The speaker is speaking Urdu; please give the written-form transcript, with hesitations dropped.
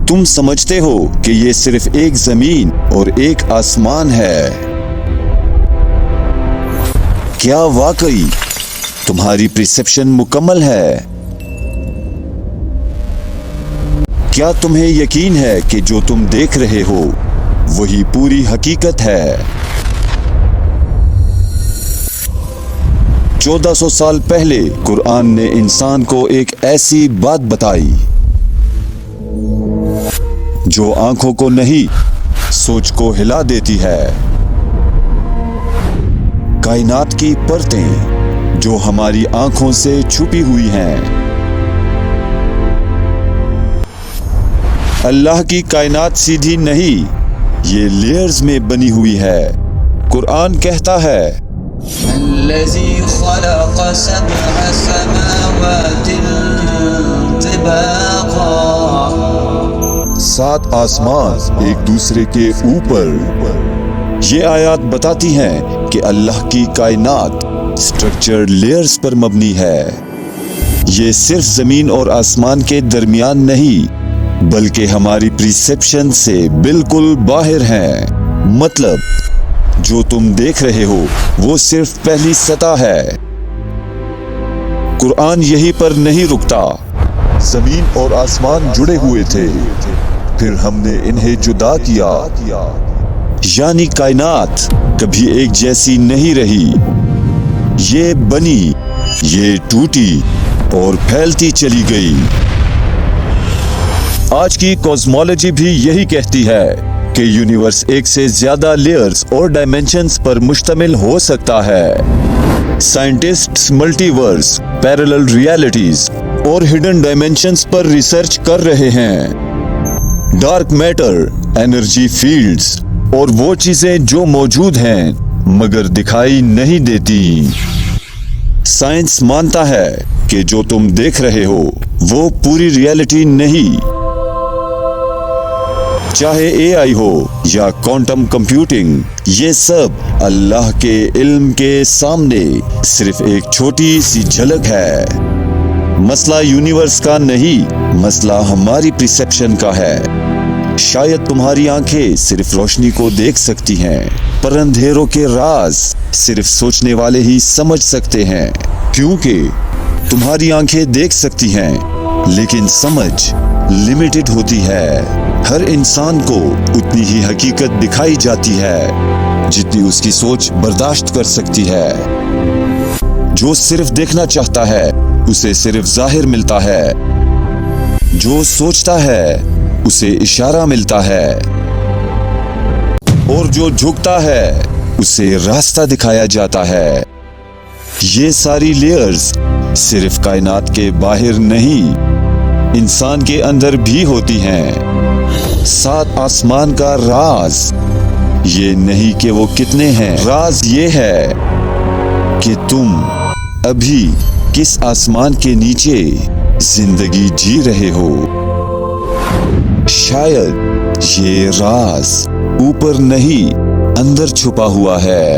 تم سمجھتے ہو کہ یہ صرف ایک زمین اور ایک آسمان ہے۔ کیا واقعی تمہاری پرسیپشن مکمل ہے؟ کیا تمہیں یقین ہے کہ جو تم دیکھ رہے ہو وہی پوری حقیقت ہے؟ 1400 سال پہلے قرآن نے انسان کو ایک ایسی بات بتائی جو آنکھوں کو نہیں، سوچ کو ہلا دیتی ہے۔ کائنات کی پرتیں جو ہماری آنکھوں سے چھپی ہوئی ہیں۔ اللہ کی کائنات سیدھی نہیں، یہ لیئرز میں بنی ہوئی ہے۔ قرآن کہتا ہے الذي خلق سبع سماوات طباقا، 7 آسمان ایک دوسرے کے اوپر۔ یہ آیات بتاتی ہیں کہ اللہ کی کائنات سٹرکچرڈ لیئرز پر مبنی ہے۔ یہ صرف زمین اور آسمان کے درمیان نہیں بلکہ ہماری پرسیپشن سے بالکل باہر ہیں۔ مطلب جو تم دیکھ رہے ہو وہ صرف پہلی سطح ہے۔ قرآن یہی پر نہیں رکتا۔ زمین اور آسمان جڑے ہوئے تھے، پھر ہم نے انہیں جدا کیا۔ یعنی کائنات کبھی ایک جیسی نہیں رہی، یہ بنی، یہ ٹوٹی اور پھیلتی چلی گئی۔ آج کی کوزمولوجی بھی یہی کہتی ہے کہ یونیورس ایک سے زیادہ لیئرز اور ڈائمینشنز پر مشتمل ہو سکتا ہے۔ سائنٹسٹس ملٹی ورس، پیرلل ریالٹیز اور ہڈن ڈائمینشنز پر ریسرچ کر رہے ہیں۔ ڈارک میٹر، انرجی فیلڈز اور وہ چیزیں جو موجود ہیں مگر دکھائی نہیں دیتی۔ سائنس مانتا ہے کہ جو تم دیکھ رہے ہو وہ پوری ریالٹی نہیں۔ چاہے اے آئی ہو یا کوانٹم کمپیوٹنگ، یہ سب اللہ کے علم کے سامنے صرف ایک چھوٹی سی جھلک ہے۔ مسئلہ یونیورس کا نہیں، مسئلہ ہماری پرسیپشن کا ہے۔ شاید تمہاری آنکھیں صرف روشنی کو دیکھ سکتی ہیں، پر اندھیروں کے راز صرف سوچنے والے ہی سمجھ سکتے ہیں۔ کیونکہ تمہاری آنکھیں دیکھ سکتی ہیں لیکن سمجھ لمیٹڈ ہوتی ہے۔ ہر انسان کو اتنی ہی حقیقت دکھائی جاتی ہے جتنی اس کی سوچ برداشت کر سکتی ہے۔ جو صرف دیکھنا چاہتا ہے اسے صرف ظاہر ملتا ہے، جو سوچتا ہے اسے اشارہ ملتا ہے، اور جو جھکتا ہے اسے راستہ دکھایا جاتا ہے۔ یہ ساری لیئرز صرف کائنات کے باہر نہیں، انسان کے اندر بھی ہوتی ہیں۔ 7 آسمان کا راز یہ نہیں کہ وہ کتنے ہیں، راز یہ ہے کہ تم ابھی کس آسمان کے نیچے زندگی جی رہے ہو۔ شاید یہ راز اوپر نہیں اندر چھپا ہوا ہے۔